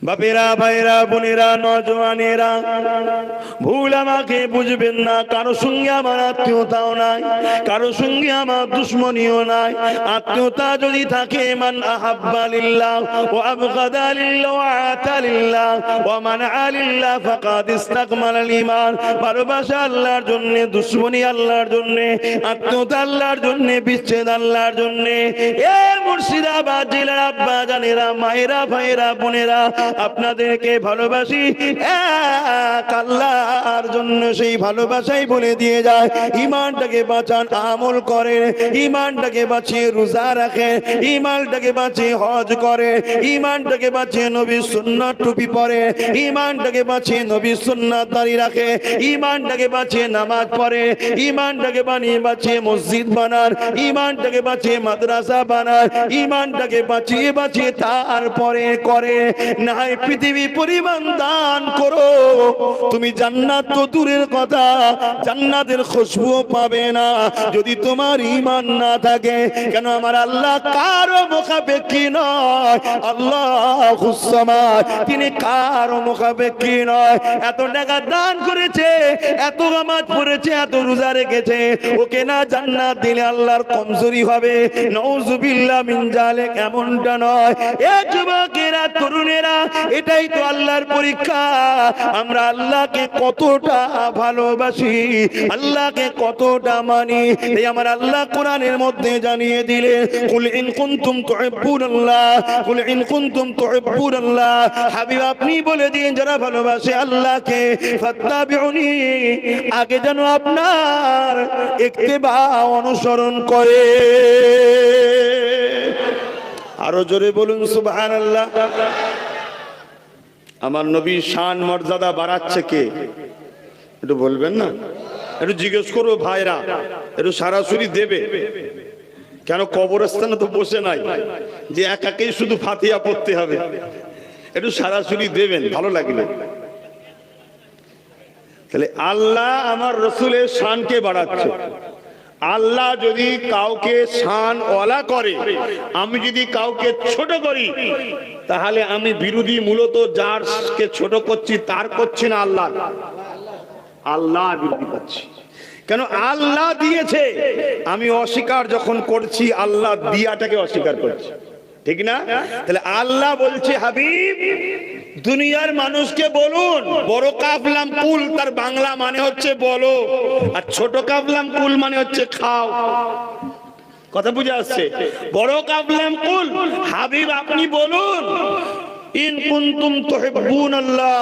বাপেরা, ভাইরা, বোনেরা, নওজওয়ানেরা, ভুল আমাকে বুঝবেন না। কারো সঙ্গে আমার আত্মীয়তাও নাই, কারো সঙ্গে আমার দুশ্মনীও নাই। আত্মীয়তা যদি থাকে, মান আহাব্বা লিল্লাহ ওয়া আবগাদা লিল্লাহ ওয়া আতা লিল্লাহ ওয়া মানআ লিল্লাহ ফাকাদ ইসতাকমালাল ঈমান। ভালোবাসা আল্লাহর জন্য, দুশ্মনী আল্লাহর জন্য, আত্মীয়তা আল্লাহর জন্য, বিচ্ছেদ আল্লাহর জন্য। এ মুর্শিদাবাদ জেলার আব্বা জানেরা, মায়েরা, ভাইরা, বোনেরা, আপনাদেরকে ভালোবাসি এক আল্লাহর জন্য। সেই ভালোবাসাই বলে দিয়ে যায়, ঈমানটাকে বাঁচান, আমল করেন, ঈমানটাকে বাঁচিয়ে রোজা রাখেন, ঈমানটাকে বাঁচিয়ে হজ করে, ঈমানটাকে বাঁচিয়ে নবীর সুন্নাত টুপি পরে, ঈমানটাকে বাঁচিয়ে নবীর সুন্নাত দাড়ি রাখে, ঈমানটাকে বাঁচিয়ে নামাজ পড়ে, ঈমানটাকে বাঁচিয়ে মসজিদ বানান, ঈমানটাকে বাঁচিয়ে মাদ্রাসা বানান, ঈমানটাকে বাঁচিয়ে বাঁচিয়ে তারপরে করে না পৃথিবী পরিমাণ দান করো, তুমি জান্নাত তো দূরের কথা, জান্নাতের খুশবুও পাবে না যদি তোমার ঈমান না থাকে। কেন আমার আল্লাহ কারো মুখাপেক্ষী নয়, আল্লাহুস সামাদ, তিনি কারো মুখাপেক্ষী নয়। এত টাকা দান করেছে, এত নামাজ পড়েছে, এত রোজা রেখেছে, ওকে না জান্নাত দিলে আল্লাহর কমজোরি হবে, নাউযুবিল্লাহ মিন যালিক। এমনটা নয়। এ যুবকেরা, তরুণেরা, এটাই তো আল্লাহর পরীক্ষা। আমরা আল্লাহকে কতটা ভালোবাসি, আল্লাহকে কতটা মানি। এই আমার আল্লাহ কোরআনের মধ্যে জানিয়ে দিলেন, কুল ইন কুনতুম তুহিব্বুনাল্লাহ, কুল ইন কুনতুম তুহিব্বুনাল্লাহ। হাবিব আপনি বলে দিন, যারা ভালোবাসে আল্লাহকে, ফাত্তাবিউনি, আগে যেন আপনার ইত্তেবা, অনুসরণ করে। আরো জোরে বলুন সুবহানাল্লাহ। আমার নবীর শান মর্যাদা বাড়াচ্ছে কে? একটু বলবেন না? একটু জিজ্ঞেস করবো ভাইরা, একটু সরাসরি দেবে। কেন কবরস্থানে তো বসে নাই যে একাকেই শুধু ফাতিহা পড়তে হবে, একটু সরাসরি দেবেন, ভালো লাগবে। তাহলে আল্লাহ আমার রসুলের শানকে বাড়াচ্ছে। আল্লাহ যদি কাউকে শান ওয়ালা করে, আমি যদি কাউকে ছোট করি, তাহলে আমি বিরোধী, মূলত যারকে ছোট করছি তার করছি না, আল্লাহ বিরোধী করছি। কেন আল্লাহ দিয়েছে, আমি অস্বীকার যখন করছি, আল্লাহ দিয়াটাকে অস্বীকার করছি, ঠিক না? তাহলে আল্লাহ বলছে, হাবিব দুনিয়ার মানুষকে বলুন, বড় কাফলাম কুল, তার বাংলা মানে হচ্ছে বলো, আর ছোট কাফলাম কুল মানে হচ্ছে খাও। কথা বুঝে আসছে? বড় কাফলাম কুল, হাবিব আপনি বলুন, ইন কুনতুম তুহিব্বুনাল্লাহ,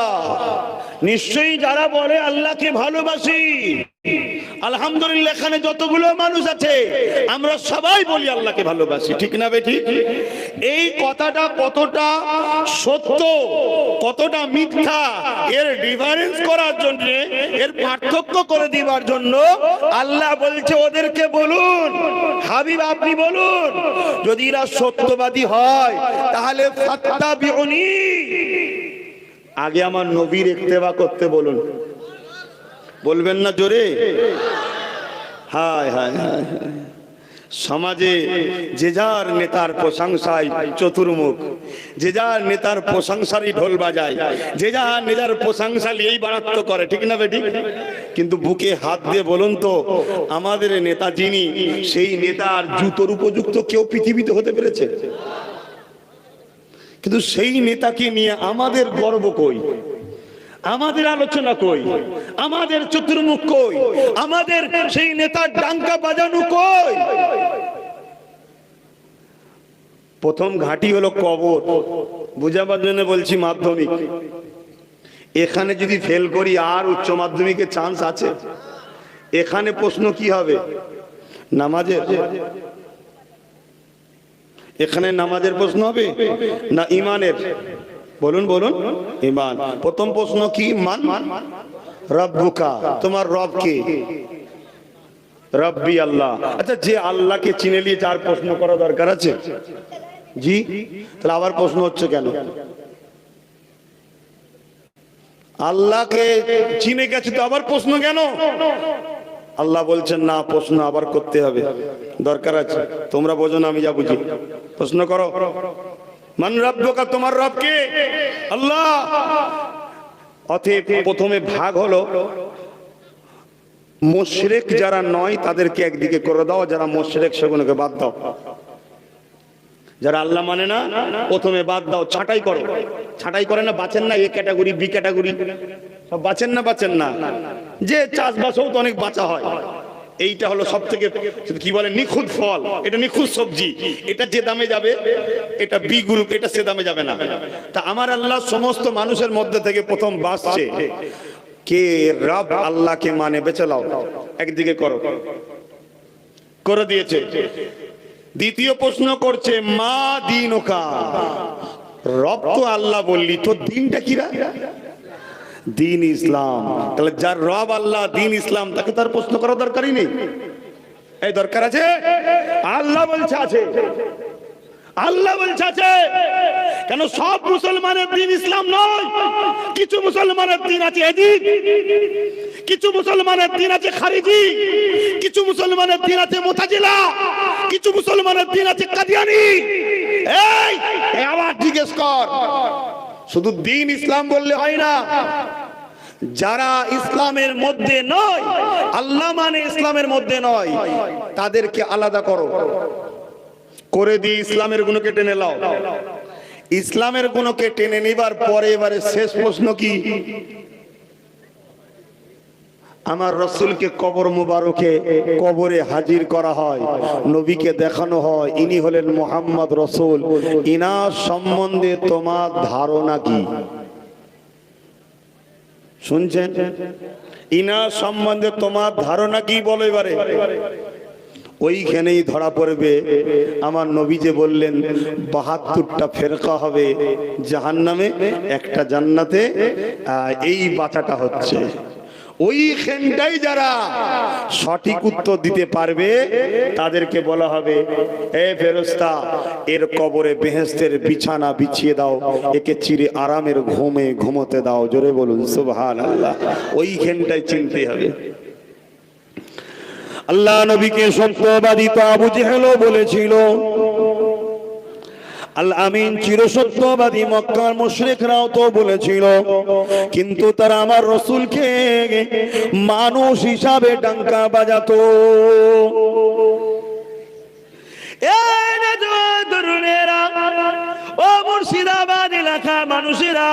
নিশ্চয়ই যারা বলে আল্লাহকে ভালোবাসি। আলহামদুলিল্লাহ, এখানে যতগুলো মানুষ আছে আমরা সবাই বলি আল্লাহকে ভালোবাসি, ঠিক না বেঠিক? এই কথাটা কতটা সত্য, কতটা মিথ্যা, এর ডিফারেন্স করার জন্য, এর পার্থক্য করে দিবার জন্য আল্লাহ বলছে ওদেরকে বলুন, হাবিব আপনি বলুন, যদি এরা সত্যবাদী হয় তাহলে ফাত্তাবিউনি, আগে আমার নবীর ইত্তেবা করতে বলুন। বলবেন না জোরে? হায় হায় হায়। সমাজে যে যার নেতার প্রশংসায় চতুর্মুখ, যে যার নেতার প্রশংসারই ঢোল বাজায়, যে যার নেতার প্রশংসা নিয়েই বাড়াত্ম করে, ঠিক না বেঠিক? কিন্তু বুকে হাত দিয়ে বলুন তো, আমাদের নেতা যিনি, সেই নেতার জুতোর উপযুক্ত কেউ পৃথিবীতে হতে পেরেছে? কিন্তু সেই নেতাকে নিয়ে আমাদের গর্ব কই, আমাদের আলোচনা কই, আমাদের চতুর্মুখ কই, আমাদের সেই নেতার ডাঙ্কা বাজানো কই? প্রথম ঘাঁটি হলো কবর। বুঝাবার জন্য বলছি, মাধ্যমিক এখানে যদি ফেল করি আর উচ্চ মাধ্যমিকের চান্স আছে? এখানে প্রশ্ন কি হবে? নামাজের। এখানে নামাজের প্রশ্ন হবে না ঈমানের? বলুন বলুন। ঈমান। প্রথম প্রশ্ন কি? মান রব্বুকা, তোমার রব কে? রব্বি আল্লাহ। আচ্ছা, যে আল্লাহকে চিনে নিয়ে যার প্রশ্ন করা দরকার আছে? জি, তাহলে আবার প্রশ্ন হচ্ছে কেন? আল্লাহকে চিনে গেছে তো আবার প্রশ্ন কেন? আল্লাহ বলছেন না, প্রশ্ন আবার করতে হবে, দরকার আছে। তোমরা বোঝো না, আমি যা বুঝি। প্রশ্ন করো। মান রাব্বুকা, তোমার রব কে? আল্লাহ। অতএব প্রথমে ভাগ হলো, মুশরিক যারা নয় তাদেরকে একদিকে করে দাও, যারা মুশরিক সেগুলোকে বাদ দাও। যারা আল্লাহ মানে না প্রথমে বাদ দাও, ছাঁটাই করো। ছাঁটাই করে না, বাঁচেন না এ ক্যাটাগরি বি ক্যাটাগরি, সব বাঁচেন না, বাঁচেন না। যে চাষবাসও তো অনেক বাঁচা হয়। এইটা হলো সব থেকে কি বলে নিখুঁত ফল, এটা নিখুঁত সবজি, এটা যে দামে যাবে এটা বি গ্রুপ, এটা সে দামে যাবে না। তা আমার আল্লাহ সমস্ত মানুষের মধ্যে থেকে প্রথম বাঁচছে কে? রব আল্লাহকে মানে বেঁচে লাও, একদিকে করো, করে দিয়েছে। দ্বিতীয় প্রশ্ন করছে মা দীনুকা, রব তো আল্লাহ বললি, তো দিনটা কিরা? দিন ইসলাম। তাহলে যার রব আল্লাহ, দিন ইসলাম, তাকে তার প্রশ্ন করার দরকারই নেই। এই দরকার আছে? আল্লাহ বলছে আছে, আল্লাহ বলছে আছে। কেন সব মুসলমানের দিন ইসলাম নয়, কিছু মুসলমানের দিন আছে এদিক, কিছু মুসলমানের দিন আছে খারিজি, কিছু মুসলমানের দিন আছে মুতাজিলা, কিছু মুসলমানের দিন আছে কাদিয়ানি। এই আবার জিজ্ঞেস কর, শুধু দিন ইসলাম বললে হয় না। যারা ইসলামের মধ্যে নয়, আল্লাহ মানে ইসলামের মধ্যে নয়, তাদেরকে আলাদা করো, করে দিয়ে ইসলামের গুণকে টেনে নাও। ইসলামের গুণকে টেনে নিবার পরে এবারে শেষ প্রশ্ন কি? আমার রসুলকে কবর মুবারকে কবরে হাজির করা হয়, নবীকে দেখানো হয় ইনি হলেন মুহাম্মদ রসুল, ইনার সম্বন্ধে তোমার ধারণা কি? শুনছেন? ইনার সম্বন্ধে তোমার ধারণা কি বলো এবারে? ওইখানেই ধরা পড়বে আমার নবী যে বললেন ৭২টা ফেরকা হবে জাহান্নামে, একটা জান্নাতে। এই বাঁচাটা হচ্ছে ওইখানটাই যারা সঠিক উত্তর দিতে পারবে তাদেরকে বলা হবে এ ফেরেশতা, এর কবরে বেহেশতের বিছানা বিছিয়ে দাও, একে চিরে আরামের ঘুমে ঘুমোতে দাও। জোরে বলুন সুবহানাল্লাহ। ওইখানটাই চিনতে হবে। আল্লাহ নবীকে সত্যবাদী তো আবু জেহেলও বলেছিল, আল আমিন চির সত্যবাদী মক্কার মুশরিকরাও তো বলেছিল, কিন্তু তারা আমার রাসূলকে মানুষ হিসাবে ডাঙ্কা বাজাতো। ও মুর্শিদাবাদ এলাকার মানুষেরা,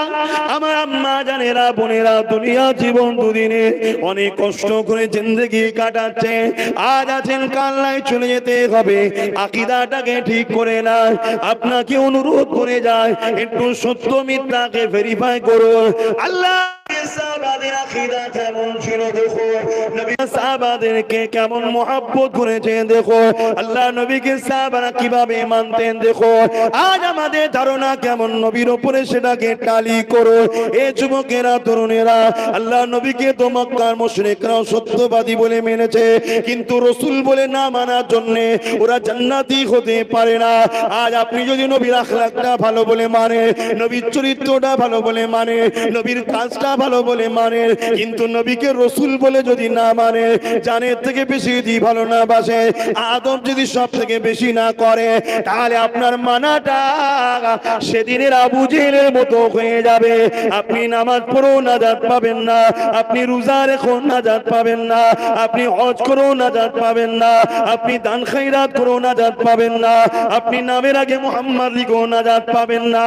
আমার আম্মা জানেরা, বোনেরা, দুনিয়া জীবন দুদিনে অনেক কষ্ট করে জিন্দেগি কাটাচ্ছে। আজ আছেন, কাল নাই চলে যেতে হবে। আকীদাটাকে ঠিক করে না। আপনাকে অনুরোধ করে যায়, একটু সত্য মিথ্যাকে ভেরিফাই করুন। আল্লাহ সাহাবাদের আকীদা কেমন ছিল দেখো, নবী সাহাবাদেরকে কেমন মহব্বত করেছেন দেখো, আল্লাহ নবীকে সাহাবারা কিভাবে মানতেন দেখো। আজ আমাদের ধারণা কেমন নবীর উপরে, সেটাকে টালি করো। এ যুবকেরা, তরুণেরা, আল্লাহ নবীকে তো মক্কার মুশরিকরা সত্যবাদী বলে মেনেছে, কিন্তু রাসূল বলে না মানার জন্য ওরা জান্নাতি হতে পারে না। আজ আপনি যদি নবীর আখলাকটা ভালো বলে মানে, নবীর চরিত্রটা ভালো বলে মানে, নবীর কাজটা ভালো বলে মানে, কিন্তু নবীকে রাসূল বলে যদি না মানে, জানের থেকে বেশি যদি ভালো না বাসে, আদম যদি সব থেকে বেশি না করে, তাহলে আপনার মানাটা সেদিনের আবু জেহেলের মতো হয়ে যাবে। আপনি নামাজ পড়ো নাজাত পাবেন না, আপনি রোজা রেখো নাজাত পাবেন না, আপনি হজ করো নাজাত পাবেন না, আপনি দান খায়রাত করো নাজাত পাবেন না, আপনি নামের আগে মুহাম্মদ লিখো নাজাত পাবেন না।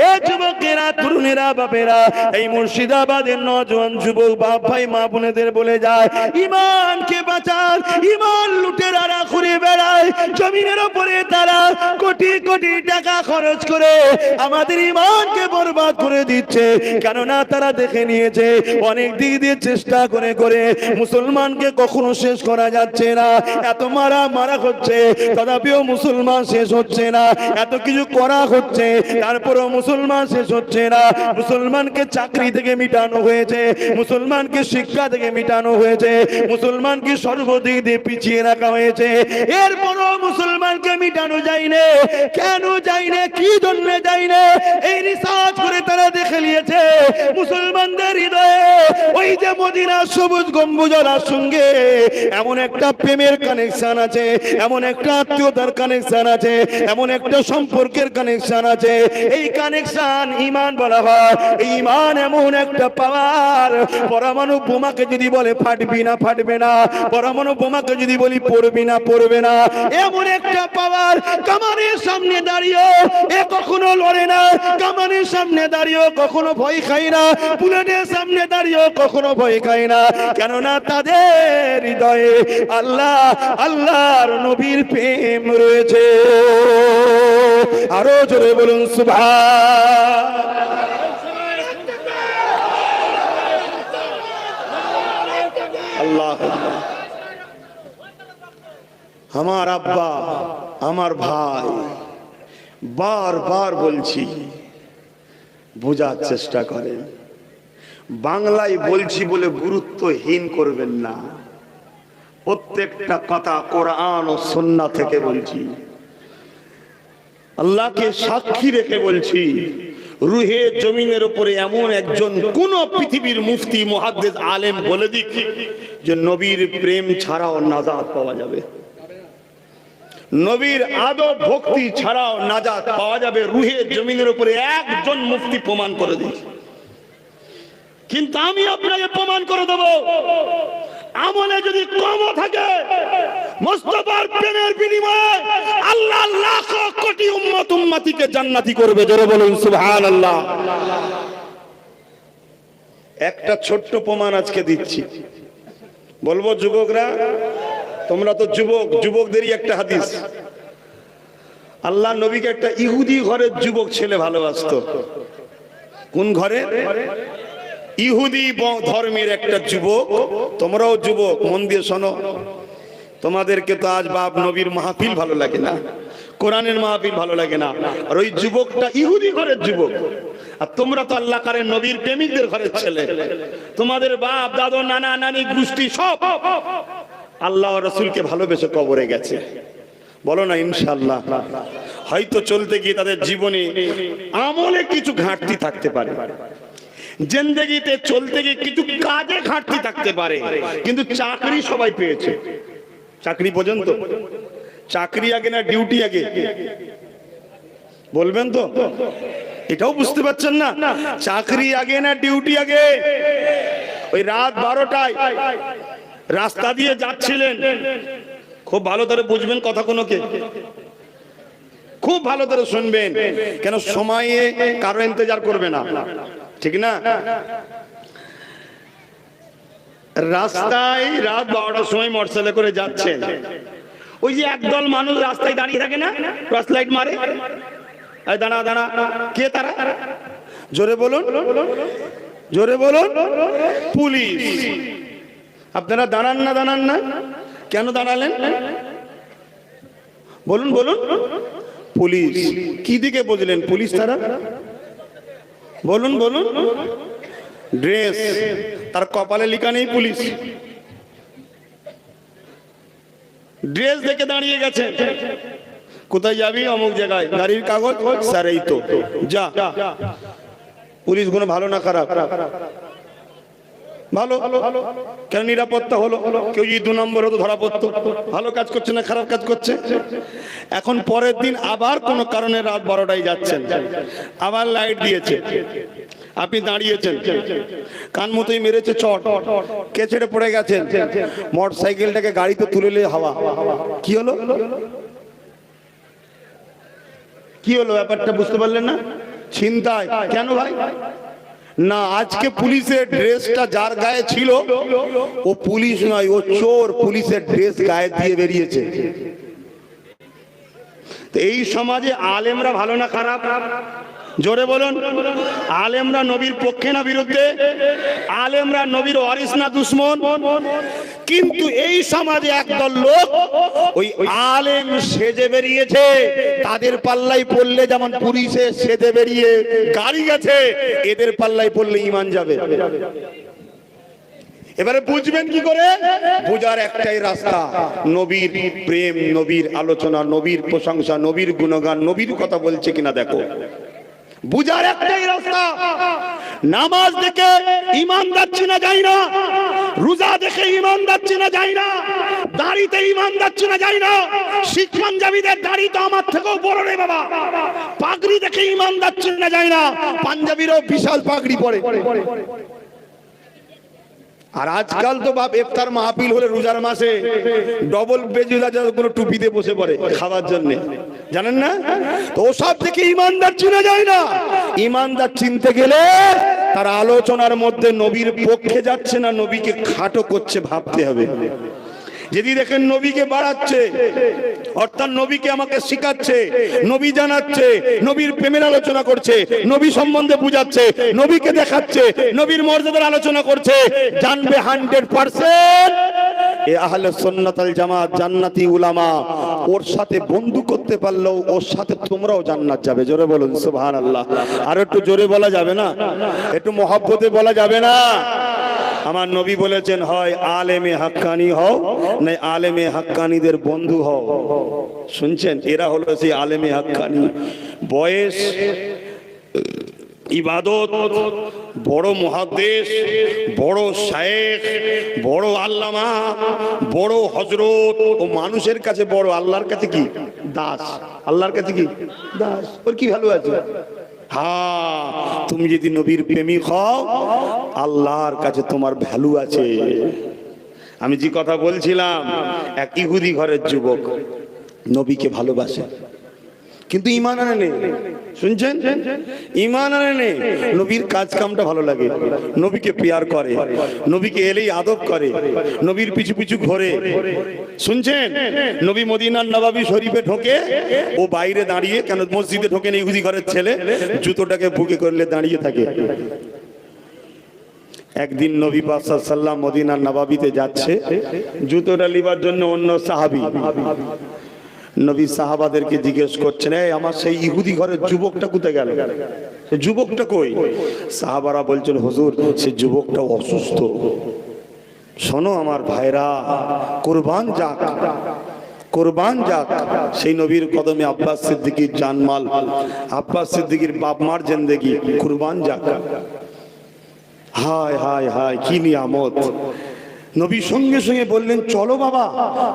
এই যুবকেরা, তরুণেরা, বাপেরা, এই মুর্শিদাবাদের নওজোয়ান যুবক বাপ ভাই মা বোনেদের বলে যায়, ইমানকে বাঁচান। ইমান লুটেরারা ঘুরে বেড়ায়, জমিনের উপরে তারা কোটি কোটি টাকা খরচ করে আমাদের ইমানকে বরবাদ করে দিচ্ছে। কেননা তারা দেখে নিয়েছে অনেক দিক দিয়ে চেষ্টা করে করে মুসলমানকে কখনো শেষ করা যাচ্ছে না। এত মারা হচ্ছে, তথাপিও মুসলমান শেষ হচ্ছে না। এত কিছু করা হচ্ছে, তারপরেও মুসলমান শেষ হচ্ছে না। মুসলমানকে চাকরি থেকে মিটানো হয়েছে, মুসলমানকে শিক্ষা থেকে মিটানো হয়েছে, মুসলমানকে সর্বদিক দিয়ে পিছিয়ে রাখা হয়েছে। এরপরও মুসলমানকে মিটানো যায়নি। কেন যায়নি, কি জন্য যায়নি? এই রিসার্চ করে তারা দেখে নিয়েছে মুসলমানদের হৃদয়ে ওই যে মদিনা সবুজ গম্বুজের সঙ্গে এমন একটা প্রেমের কানেকশন আছে, এমন একটা আত্মীয়তার কানেকশন আছে, এমন একটা সম্পর্কের কানেকশন আছে। এই কানেকশন ঈমান বলা হয়। ঈমান এমন একটা পাওয়ার, পরমাণু বোমাকে যদি বলে ফাটবি না ফাটবে না, পরমাণু বোমাকে যদি বলি পড়বি না পড়বে না, এমন একটা পাওয়ার। কামানের সামনে দাঁড়িয়ে এ কখনো লড়ে না, কামানের সামনে দাঁড়িয়ে কখনো ভয় খায় না, বুলেটের সামনে দাঁড়িয়ে কখনো ভয় খায় না। কেননা তাদের হৃদয়ে আল্লাহ, আল্লাহর নবীর প্রেম রয়েছে। আরো জোরে বলুন সুবহান। আল্লাহ, আমার আব্বা, আমার ভাই, বারবার বলছি বোঝার চেষ্টা করেন। বাংলায় বলছি বলে গুরুত্বহীন করবেন না, প্রত্যেকটা কথা কোরআন ও সুন্নাহ থেকে বলছি, আল্লাহকে সাক্ষী রেখে বলছি। রুহে জমিনের উপরে এমন একজন কোন পৃথিবীর মুফতি মুহাদ্দিস আলেম বলে দিক যে নবীর প্রেম ছাড়াও নাজাত পাওয়া যাবে, নবীর আদব ভক্তি ছাড়াও নাজাত পাওয়া যাবে, রুহে জমিনের উপরে একজন মুফতি প্রমাণ করে দিক। কিন্তু আমি আপনাকে প্রমাণ করে দেব, আমলে যদি কম থাকে, মুস্তাফার প্রেমের বিনিময়ে আল্লাহ লাখ কোটি উম্মত উম্মতিকে জান্নাতি করবে। জোরে বলুন সুবহানাল্লাহ। একটা ছোট্ট প্রমাণ আজকে দিচ্ছি, বলবো যুবকরা, তোমরা তো যুবক, যুবকদেরই একটা হাদিস। আল্লাহ নবীকে একটা ইহুদি ঘরের যুবক ছেলে ভালোবাসতো। কোন ঘরে? ইহুদি ধর্মের একটা যুবক। তোমরাও যুবক, মন দিয়ে শোনো। তোমাদেরকে তো আজ বাপ নবীর মাহফিল ভালো লাগে না, কোরআনের মাহফিল ভালো লাগে না, আর ওই যুবকটা ইহুদি ঘরের যুবক। আর তোমরা তো আল্লাহ কারের নবীর প্রেমিকদের ঘরের ছেলে। তোমাদের বাপ দাদু নানা নানি গোষ্ঠী সব আল্লাহ রাসূলকে ভালোবেসে কবরে গেছে। বলো না ইনশাআল্লাহ। হয়তো চলতে গিয়ে তাদের জীবনে আমলে কিছু ঘাটতি থাকতে পারে, জিন্দেগিতে চলতে গিয়ে কিছু কাজে ঘাটতি থাকতে পারে, কিন্তু চাকরি সবাই পেয়েছে। চাকরি পর্যন্ত, চাকরি আগে না ডিউটি আগে? বলবেন তো? এটাও বুঝতে পারছেন না? চাকরি আগে না ডিউটি আগে? ওই রাত 12টায় রাস্তা দিয়ে যাচ্ছিলেন, খুব ভালো করে বুঝবেন কথা, কোনোকে খুব ভালো করে শুনবেন, কেন সময়ে কারো ইন্তজার করবে না, ঠিক না? রাস্তায় রাত 12টার সময় মোটরসাইকেলে করে যাচ্ছেন, ওই যে একদল মানুষ রাস্তায় দাঁড়িয়ে থাকে না, টর্চ লাইট মারে, দাঁড়া দাঁড়া, কে তারা? জোরে বলুন, জোরে বলুন। পুলিশ। আপনারা দাঁড়ান না, দাঁড়ান না, কেন দাঁড়ালেন? বলুন বলুন। পুলিশ। কি দিকে বুঝলেন পুলিশ তারা? বলুন বলুন। ড্রেস, তার কপালে লেখা নেই পুলিশ, ড্রেস দেখে দাঁড়িয়ে গেছে। কোথায় যাবি? অমুক জায়গায়। গাড়ির কাগজ? স্যার এই তো, যা। পুলিশ গুলো ভালো না খারাপ? ভালো। কেন? নিরাপত্তা হলো। কেউ যদি 2 নম্বর হতো ধরা পড়তো। ভালো কাজ করছে না খারাপ কাজ করছে? এখন পরের দিন আবার কোনো কারণে রাত 12টায় যাচ্ছেন, আবার লাইট দিয়েছে, আপনি দাঁড়িয়েছেন, কান মতোই মেরেছে চট, কে ছেড়ে পড়ে গেছেন, মোটরসাইকেলটাকে গাড়িতে তুলে নিয়ে হাওয়া। কি হলো? কি হলো ব্যাপারটা বুঝতে পারলেন না? ছিনতাই। কেন ভাই? না, আজকে পুলিশের ড্রেসটা যার গায়ে ছিল ও পুলিশ নয়, ও চোর। পুলিশের ড্রেস গায়ে দিয়ে বেরিয়েছে। তো এই সমাজে আলেমরা ভালো না খারাপ? জোরে বলুন। আলেমরা নবীর পক্ষে না বিরুদ্ধে? আলেমরা নবীর ওয়ারিস না দুশমন? কিন্তু এই সমাজে একদল লোক ওই আলেম সেজে বেরিয়েছে, তাদের পাল্লাই পড়লে যেমন পুলিশে সেজে বেরিয়ে গাড়ি গেছে, এদের পাল্লাই পড়লে ঈমান যাবে। এবারে বুঝবেন কি করে? বুঝার একটাই রাস্তা, নবীর প্রেম, নবীর আলোচনা, নবীর প্রশংসা, নবীর গুণগান, নবীর কথা বলছে কিনা দেখো। বুঝার একটাই রাস্তা, নামাজ দেখে ঈমান যাচ্ছে না যায় না, রোজা দেখে ঈমান যাচ্ছে না যায় না, দাড়িতে ঈমান যাচ্ছে না যায় না। শিখ পাঞ্জাবিদের দাড়ি তো আমার থেকেও বড় রে বাবা। পাগড়ি দেখে ঈমান যাচ্ছে না যায় না, পাঞ্জাবিরও বিশাল পাগড়ি পরে। আর আজকাল তো বাপ ইফতার মাহফিল হলে রোজার মাসে ডবল বেজুলা কোনো টুপিতে বসে পড়ে খাবার জন্য, জানেন না? তো ওসব থেকে ইমানদার চিনা যায় না। ইমানদার চিনতে গেলে তার আলোচনার মধ্যে নবীর পক্ষে যাচ্ছে না নবীকে খাটো করছে ভাবতে হবে। যদি দেখেন নবীকে বাড়াচ্ছে, অর্থাৎ নবীকে আমাকে শিখাচ্ছে, নবী জানাচ্ছে, নবীর প্রেমের আলোচনা করছে, নবী সম্বন্ধে বুঝাচ্ছে, নবীকে দেখাচ্ছে, নবীর মর্যাদার আলোচনা করছে, জানবে 100% এ আহলে সুন্নাত ওয়াল জামাত জান্নাতি উলামা। ওর সাথে বন্ধু করতে পারলেও ওর সাথে তোমরাও জান্নাত যাবে। জোরে বলুন সুবহানাল্লাহ। আর একটু জোরে বলা যাবে না? একটু মহব্বতে বলা যাবে না? আমার নবী বলেছেন, হয় আলেমে হাক্কানি হও, না আলেমে হাক্কানিদের বন্ধু হও। শুনছেন? এরা হলো সেই আলেমে হাক্কানি। বয়স, ইবাদত, বড় মুহাদ্দিস, বড় শায়েখ, বড় আল্লামা, বড় হযরত, ও মানুষের কাছে বড়, আল্লাহর কাছে কি দাস। আল্লাহর কাছে কি দাস। ওর কি ভালো আছে? হ্যাঁ, তুমি যদি নবীর প্রেমিক হও আল্লাহর কাছে তোমার ভ্যালু আছে। আমি যে কথা বলছিলাম, এক ইহুদি ঘরের যুবক নবীকে ভালোবাসে কিন্তু ঈমান আনে নেই। শুনছেন? ঈমান আনে নেই। নবীর কাজ কামটা ভালো লাগে, নবীকে প্যার করে, নবীকে এলেই আদব করে, নবীর পিছু পিছু ঘোরে। শুনছেন? নবী মদিনার নববী শরীফে ঢোকে, ও বাইরে দাঁড়িয়ে, কেন মসজিদে ঢোকে না ইহুদি ঘরের ছেলে, জুতোটাকে বুকে করলে দাঁড়িয়ে থাকে। একদিন নবী পাক সাল্লাল্লাহু আলাইহি ওয়াসাল্লাম মদিনার নববীতে যাচ্ছে, জুতোটা লিবার জন্য অন্য সাহাবী নবী সাহাবাদেরকে জিজ্ঞেস করছেন, এই আমার সেই ইহুদি ঘরের যুবকটা কোথায় গেল? সেই যুবকটা কই? সাহাবারা বলছেন, হুজুর সেই যুবকটা অসুস্থ। শোনো আমার ভাইরা, কুরবান যাক, কুরবান যাক সেই নবীর কদমে আব্বাস সিদ্দিকীর জানমাল, আব্বাস সিদ্দিকীর বাপ মার জিন্দেগি কুরবান যাক। হায় হায় হায়, কি নিয়ামত! নবী সঙ্গে সঙ্গে বললেন, চলো বাবা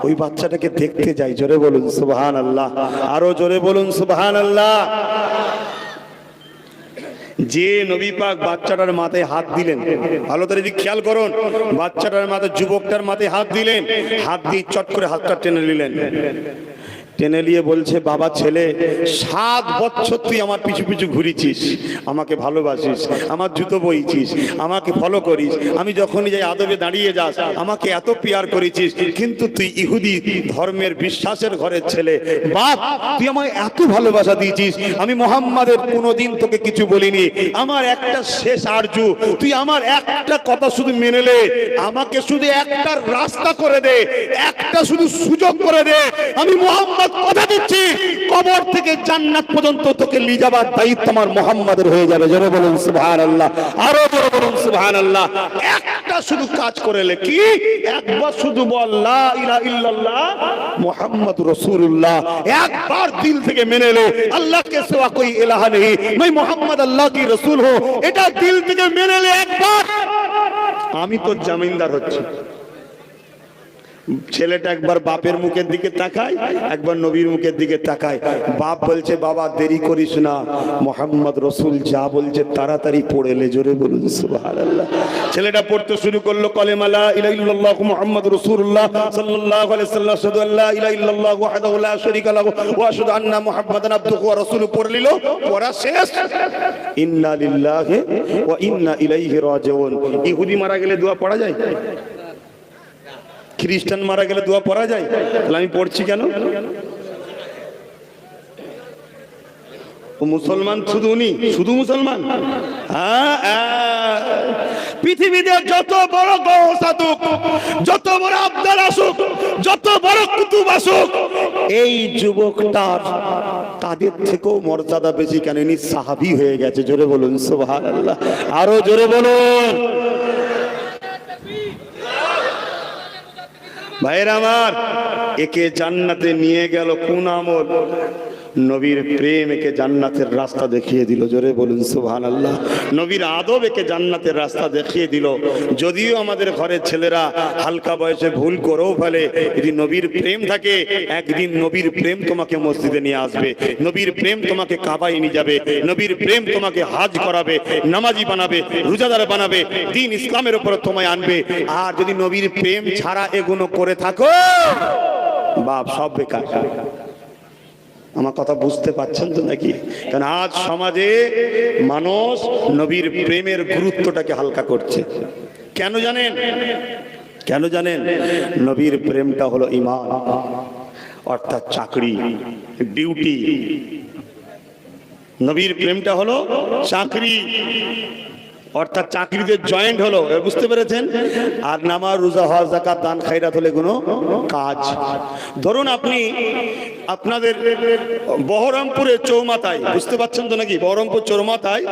ওই বাচ্চাটাকে দেখতে যাই। জোরে বলুন সুবহানাল্লাহ, আরো জোরে বলুন সুবহানাল্লাহ। যে নবী পাক বাচ্চাটার মাথায় হাত দিলেন, ভালো করে যদি খেয়াল করুন, বাচ্চাটার মাথায়, যুবকটার মাথায় হাত দিলেন, হাত দিয়ে চট করে হাতটা টেনে নিলেন। টেনে নিয়ে বলছে, বাবা ছেলে, 7 বছর তুই আমার পিছু পিছু ঘুরেছিস, আমাকে ভালোবাসিস, আমার জুতো বইছিস, আমাকে ফলো করিস, আমি যখনই যাই আদবে দাঁড়িয়ে যাস, আমাকে এত পিয়ার করেছিস, কিন্তু তুই ইহুদি ধর্মের বিশ্বাসের ঘরের ছেলে। বাপ, তুই আমায় এত ভালোবাসা দিয়েছিস, আমি মুহাম্মাদের কোনোদিন তোকে কিছু বলিনি। আমার একটা শেষ আরজু, তুই আমার একটা কথা শুধু মেনে নে, আমাকে শুধু একটা রাস্তা করে দে, একটা শুধু সুযোগ করে দে। আমি মুহাম্মদ কথা দিচ্ছি, কবর থেকে জান্নাত পর্যন্ত তোকে নিয়ে যাবার দায়িত্ব আমার মুহাম্মাদের হয়ে যাবে। জোরে বলুন সুবহানাল্লাহ, আরো জোরে বলুন সুবহানাল্লাহ। একটা শুধু কাজ করে লে, কি? একবার শুধু বল লা ইলাহা ইল্লাল্লাহ মুহাম্মাদুর রাসূলুল্লাহ, একবার দিল থেকে মেনে লে আল্লাহ কে সিवा कोई इलाहा नहीं, मैं मोहम्मद अल्लाह की रसूल हूं, এটা দিল থেকে মেনে লে একবার। আমি তো জামিনদার হচ্ছি। ছেলেটা একবার বাপের মুখের দিকে তাকায়, একবার নবীর মুখের দিকে তাকায়। বাপ বলছে, বাবা দেরি করিস না, মুহাম্মদ রাসূল যা বলছে তাড়াতাড়ি পড়ে লে। জোরে বলুন সুবহানাল্লাহ। ছেলেটা পড়তে শুরু করলো, কলেমা লা ইলাহা ইল্লাল্লাহ মুহাম্মাদুর রাসূলুল্লাহ সাল্লাল্লাহু আলাইহি ওয়াসাল্লাম, আশহাদু আল্লা ইলাহা ইল্লাল্লাহ ওয়াহদাহু লা শারীকা লাহু ওয়া আশহাদু আন্না মুহাম্মাদান আবদুহু ওয়া রাসূলুহু পড়ে নিল। পড়া শেষ, ইন্না লিল্লাহি ওয়া ইন্না ইলাইহি রাজিউন। ইহুদি মারা গেলে দোয়া পড়া যায়? খ্রিস্টান মারা গেলে দোয়া পড়া যায়? তাহলে আমি পড়ছি কেন? ও মুসলমান শুধু, উনি শুধু মুসলমান? পৃথিবীতে যত বড় গৌস আসুক, যত বড় আব্দাল আসুক, যত বড় কুতুব আসুক, এই যুবকটার তাদের থেকেও মর্যাদা বেশি। কেন? ইনি সাহাবী হয়ে গেছে। জোরে বলুন সুবহানাল্লাহ, আরো জোরে বলুন। ভাইরা আমার, একে জান্নাতে নিয়ে গেল কোন আমল? নবীর প্রেম একে জান্নাতের রাস্তা দেখিয়ে দিল। জোরে বলুন সুবহানাল্লাহ। নবীর আদব একে জান্নাতের রাস্তা দেখিয়ে দিল। যদিও আমাদের ঘরের ছেলেরা হালকা বয়সে ভুল করেও ফেলে, যদি নবীর প্রেম থাকে একদিন নবীর প্রেম তোমাকে মসজিদে নিয়ে আসবে, নবীর প্রেম তোমাকে কাবায় নিয়ে যাবে, নবীর প্রেম তোমাকে হাজ করাবে, নামাজি বানাবে, রোজাদার বানাবে, দ্বীন ইসলামের উপর তোমায় আনবে। আর যদি নবীর প্রেম ছাড়া এগুলো করে থাকো, বাপ সব বেকার। আমার কথা বুঝতে পারছেন তো নাকি? কারণ আজ সমাজে মানুষ নবীর প্রেমের গুরুত্বটাকে হালকা করছে। কেন জানেন? কেন জানেন? নবীর প্রেমটা হলো ঈমান, অর্থাৎ চাকরি, ডিউটি। নবীর প্রেমটা হলো চাকরি, অর্থাৎ চাকরিতে জয়েন্ট হলো, বুঝতে পেরেছেন? আর নামাজ, রোজা, হজ, যাকাত, দান, খায়রাত হলে কোনো কাজ। ধরুন আপনি আপনাদের বহরমপুরের চৌমাথায়, বুঝতে পারছেন তো নাকি? বহরমপুর চৌমাথায়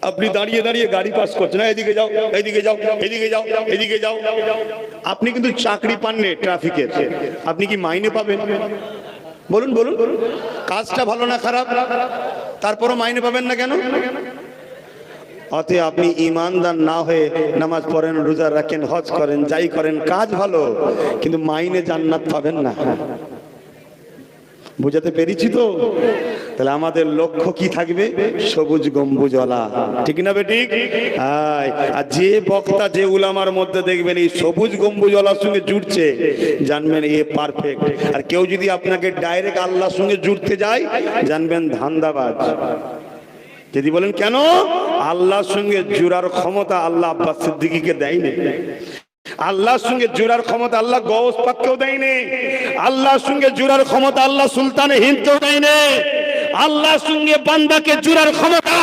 আপনি দাঁড়িয়ে দাঁড়িয়ে গাড়ি পাস করছেন, এদিকে যাও, এদিকে যাও, এদিকে যাও, এদিকে যাও। আপনি কিন্তু চাকরি পাননি ট্রাফিকের, আপনি কি মাইনে পাবেন? বলুন বলুন। কাজটা ভালো না খারাপ, তারপরও মাইনে পাবেন না কেন? অতএব আপনি ঈমানদার না হয়ে নামাজ পড়েন, রোজা রাখেন, হজ করেন, যাই করেন, কাজ ভালো, কিন্তু মাইনে জান্নাত পাবেন না। বুঝাতে পেরেছি তো? তাহলে আমাদের লক্ষ্য কি থাকবে? সবুজ গম্বুজওয়ালা, ঠিক না বেঠিক? আর যে বক্তা, যে উলামার মধ্যে দেখবেন এই সবুজ গম্বুজওয়ালার সঙ্গে জুড়ছে, জানবেন এ পারফেক্ট। আর কেউ যদি আপনাকে ডাইরেক্ট আল্লাহর সঙ্গে জুড়তে যায়, জানবেন ধান্দাবাজ। যদি বলেন কেন? আল্লাহর সঙ্গে জুড়ার ক্ষমতা আল্লাহ আব্বাস সিদ্দিকীকে দেয়নি। আল্লাহর সঙ্গে জুড়ার ক্ষমতা আল্লাহ গৌস পাককেও দেয়নি। আল্লাহর সঙ্গে জুড়ার ক্ষমতা আল্লাহ সুলতানে হিন্দকেও দেয়নি। আল্লাহর সঙ্গে বান্দাকে জুড়ার ক্ষমতা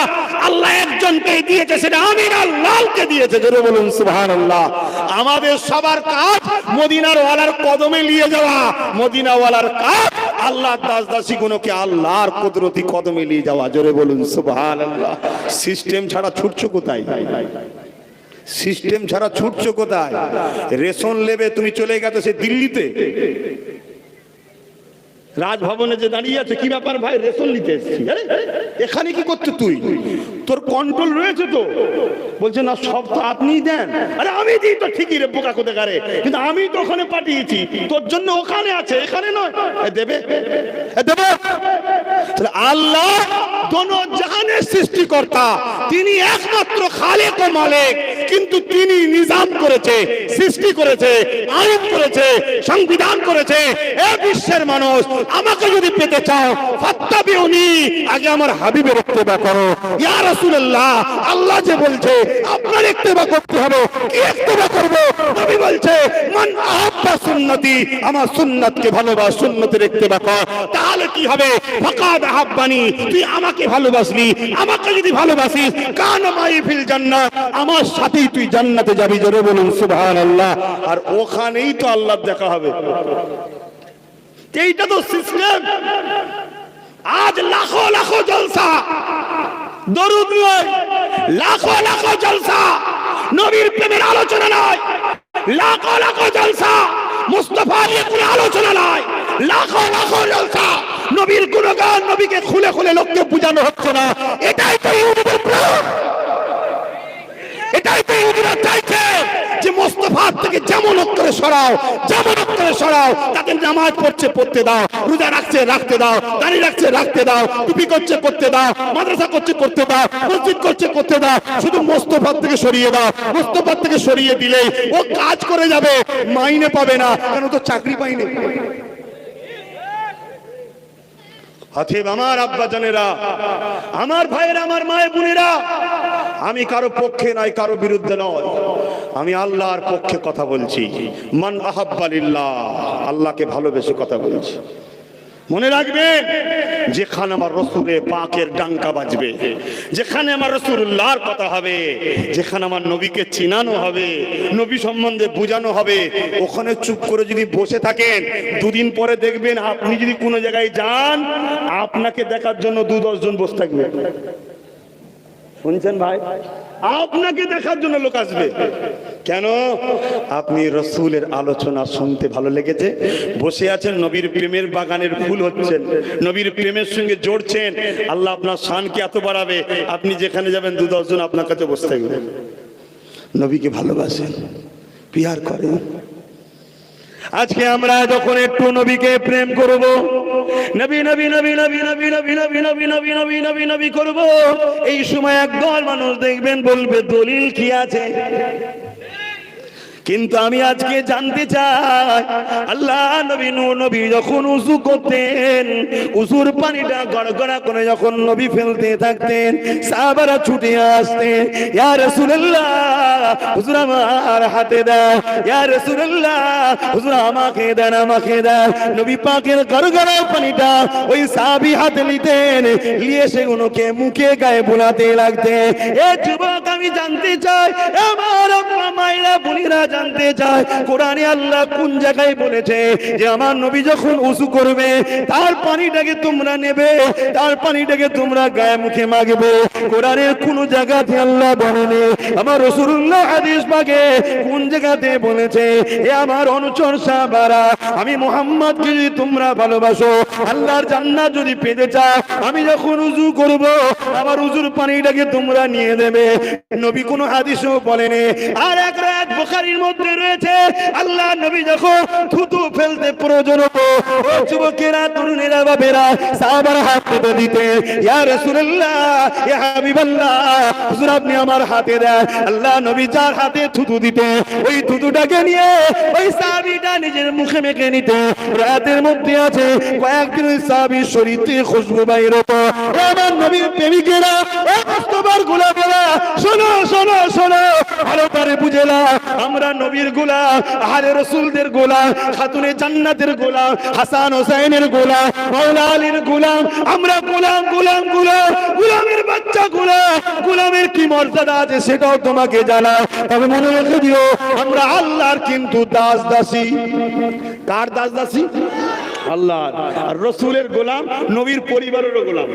আল্লাহ একজনকে দিয়েছে, সেটা আমির আল্লাহকে দিয়েছে। জোরে বলুন সুবহানাল্লাহ। আমাদের সবার কাজ মদিনার ওয়ালার কদমে নিয়ে যাওয়া। মদিনাওয়ালার কাজ আল্লাহর দাস দাসী গুলোকে আল্লাহর কুদরতি কদমে নিয়ে যাওয়া। জোরে বলুন সুবহানাল্লাহ। সিস্টেম ছাড়া ছুটছো কোথায়? সিস্টেম ছাড়া ছুটছো কোথায়? রেশন লেবে তুমি চলে গেছো সে দিল্লিতে, রাজভবনে যে দাঁড়িয়ে আছে, কি ব্যাপার ভাই? রেশন নিতে এসেছি। এখানে কি করতে তুই? তোর কন্ট্রোল রয়েছে তো? বলছে না, সব তো আপনিই দেন। আরে আমি দিই তো ঠিকই রে বোকা কোথাকারে, কিন্তু আমি তো ওখানে পাঠিয়েছি, তোর জন্য ওখানে আছে, এখানে নয়। দেবে দেবে। আল্লাহ দোনো জাহানের সৃষ্টিকর্তা, তিনি একমাত্র খালেক ও মালিক, কিন্তু তিনি নিজাম করেছে, সৃষ্টি করেছে, আইন করেছে, সংবিধান করেছে। এ বিশ্বের মানুষ, আমাকে যদি পেতে চাও ফাত্তাবিউনি, আগে আমার হাবিবের ইত্তেবা করো। ইয়া রাসূলুল্লাহ, আল্লাহ যে বলছে আপনার ইত্তেবা করতে হবে, কি ইত্তেবা করব? নবী বলছে মান আহাব্বা সুন্নতি, আমার সুন্নাতকে ভালোবাস, সুন্নতের ইত্তেবা কর। তাহলে কি হবে? ফাকাদ আহাব্বানি, তুই আমাকে ভালোবাসলি। আমাকে যদি ভালোবাসিস, কানা মাই ফিল জান্নাত, আমার সাথেই তুই জান্নাতে যাবি। জোরে বলুন সুবহানাল্লাহ। আর ওখানেই তো আল্লাহ দেখা হবে। এইটা তো সিস্টেম। আজ লাখো লাখো জলসা, দরুদ নয়, লাখো লাখো জলসা নবীর প্রেমের আলোচনা নয়, লাখো লাখো জলসা মুস্তাফা নিয়ে কোনো আলোচনা নয়, লাখো লাখো জলসা নবীর গুণগান, নবীকে খুলে খুলে লোককে বোঝানো হচ্ছে না। এটাই তো ইহুদিদের প্রেম। এটাই তো ইহুদিরা চাইছে যে মোস্তফার থেকে যেমন করে সরাও, যেমন করে সরাও। তাদের নামাজ পড়ছে পড়তে দাও, রোজা রাখছে রাখতে দাও, দাড়ি রাখছে রাখতে দাও, টুপি করছে করতে দাও, মাদ্রাসা করছে করতে দাও, মসজিদ করছে করতে দাও। শুধু মোস্তফার থেকে সরিয়ে দাও। মোস্তফার থেকে সরিয়ে দিলেই ও কাজ করে যাবে, মাইনে পাবে না, কেন? তো চাকরি পাইনি। অতএব আমার আব্বা জানেরা, আমার ভাইয়েরা, আমার মায়ের বোনেরা, আমি কারো পক্ষে নয়, কারো বিরুদ্ধে নয়, আমি আল্লাহর পক্ষে কথা বলছি। মান আহাব্বা লিল্লাহ, আল্লাহকে ভালোবেসে কথা বলছি। মনে রাখবেন, যেখানে আমার রসুলের পাকের ডাঙ্কা বাজবে, যেখানে আমার রাসূলুল্লাহর কথা হবে, যেখানে আমার নবীকে চিনানো হবে, নবী সম্বন্ধে বোঝানো হবে, ওখানে চুপ করে যদি বসে থাকেন, দুদিন পরে দেখবেন আপনি যদি কোনো জায়গায় যান, আপনাকে দেখার জন্য 2-10 জন বসে থাকবে। শুনছেন ভাই? আপনাকে দেখার জন্য লোক আসবে। কেন? আপনি রসুলের আলোচনা শুনতে ভালো লেগেছে, বসে আছেন, নবীর প্রেমের বাগানের ফুল হচ্ছেন, নবীর প্রেমের সঙ্গে জড়ছেন, আল্লাহ আপনার শানকে এত বাড়াবে, আপনি যেখানে যাবেন 2-10 জন আপনার কাছে বসে থাকবেন। নবীকে ভালোবাসেন, পিয়ার করেন। আজকে আমরা যখন একটু নবীকে প্রেম করব, নবী নবী নবী নবী নবী নবী নবী নবী নবী নবী নবী নবী করব, এই সময় একদল মানুষ দেখবেন বলবে দলিল কি আছে। কিন্তু আমি আজকে জানতে চাই, আল্লাহ নবী নূহ নবী যখন উযু করতেন, উযুর পানিটা গড়গড়া করে যখন নবী ফেলতে থাকতেন, সাহাবারা ছুটে আসতেন, ইয়া রাসূলুল্লাহ হুজুর আমার হাতে দাও, ইয়া রাসূলুল্লাহ হুজুর আমাকে দেন, আমাকে দেন। নবী পাকের গড়গড়া পানিটা ওই সাহাবী হাতে নিতেন, নিয়ে সেগুলোকে মুখে গায়ে বোলাতে লাগতেন। এ যুবক, আমি জানতে চাই, আমার আম্মা মায়েরা বোনেরা জানতে চায়, কোরআনে আল্লাহ কোন জায়গায় বলেছে যে আমার নবী যখন ওযু করবে তার পানিটাকে তোমরা নেবে, তার পানিটাকে তোমরা গায়ে মুখে মাখবে? কোরআনের কোন জায়গাতে আল্লাহ বলেনি। আমার রাসূলুল্লাহ হাদিস পাকে কোন জায়গাতে বলেছে, এ আমার অনুচর সাহাবারা, আমি মুহাম্মদকে যদি তোমরা ভালোবাসো, আল্লাহর জান্নাত যদি পেতে চাও, আমি যখন ওযু করব আমার ওযুর পানিটাকে তোমরা নিয়ে নেবে। নবী কোন হাদিসও বলেনি। আর এক রাত বুখারীর মধ্যে রয়েছে, আল্লাহ নবী যখন থুতু ফেলতে প্রয়োজন হতো, ও যুবকেরা, তরুণেরা, বাবেরা, সাহাবারা হাত পেতে দিতেন, ইয়া রাসূলুল্লাহ, ইয়া হাবিবাল্লাহ, হুজুর আপনি আমার হাতে দেন। আল্লাহ নবী যার হাতে থুতু দিতেন, ওই থুতুটাকে নিয়ে ওই সাহাবীটা নিজের মুখে মেখে নিতেন। রাতের মধ্যে আছে কয়েকদিন ওই সাহাবীর শরীর থেকে খুশবু বাইর হতো। আমার নবীর প্রেমিকেরা, ও কষ্টবার গোলামেরা, শোনো শোনো শোনো, ভালো করে বুঝে নাও, আমরা নবীর গোলাম, আহলে রাসূলদের গোলাম, খাতুনে জান্নাতের গোলাম, হাসান হোসেনের গোলাম, মাওলা আলীর গোলাম, আমরা গোলাম গোলাম গোলাম, গোলামের বাচ্চা গোলাম। গোলামের কি মর্যাদা আছে সেটাও তোমাকে জানা। তবে মনে রেখে দিও, আমরা আল্লাহর কিন্তু দাস দাসী। কার দাস দাসী? আল্লাহর। আর রাসূলের গোলাম, নবীর পরিবারেরও গোলাম।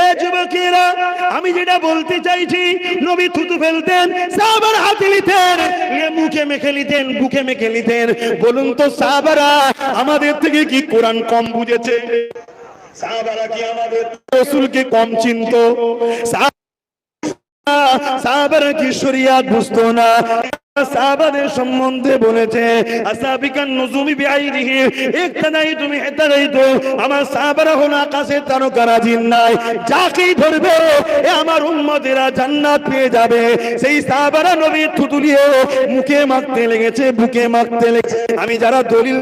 এ যুবকেরা, আমি যেটা বলতে চাইছি, নবী থুতু ফেলতেন, সাহাবার হাতে নিতেন, মুখে মেখে নিতেন, বুকে মেখে নিতেন। বলুন তো সাহাবারা আমাদের থেকে কি কোরআন কম বুঝেছে? সাহাবারা কি আমাদের রাসূলকে কম চিনতো? সাহাবারা কি শরিয়াত বুঝতো না? সাহাবাদের সম্বন্ধে বলেছে, আসাবিকান নুজুমি বিআইনিহি ইকতাদাইতু মিহতাদাইতু, আমার সাহাবারা হলো আকাশের তারকারা, জিন্নাই যাকেই ধরবে এ আমার উম্মতেরা জান্নাত পেয়ে যাবে। সেই সাহাবারা নবীর থুতু নিয়ে মুখে মাখতে লেগেছে, বুকে মাখতে লেগেছে। আমি যারা দলিল,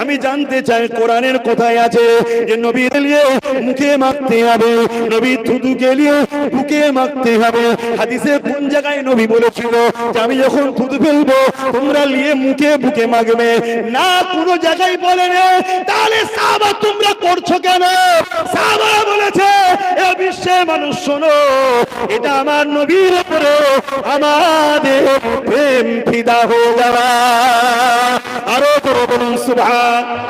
আমি জানতে চাই কোরআনের কোথায় আছে যে নবী এলিয়ে মুখে মাখতে হবে, নবী থুতু গেলিয়ে বুকে মাখতে হবে? হাদিসে কোন জায়গায় নবী বলেছিল যে আমি যখন থুতু ফেলবো তোমরা নিয়ে মুখে বুকে মাখবে? না, কোনো জায়গায় বলেনি। তাহলে সাহাবা তোমরা করছো কেন? সাহাবারা বলেছে, এ বিশ্বের মানুষ শোনো, এটা আমার নবীর উপরে আমাদের প্রেম ফিদা হয়ে যাওয়া। আরো বলুন সুবহানাল্লাহ।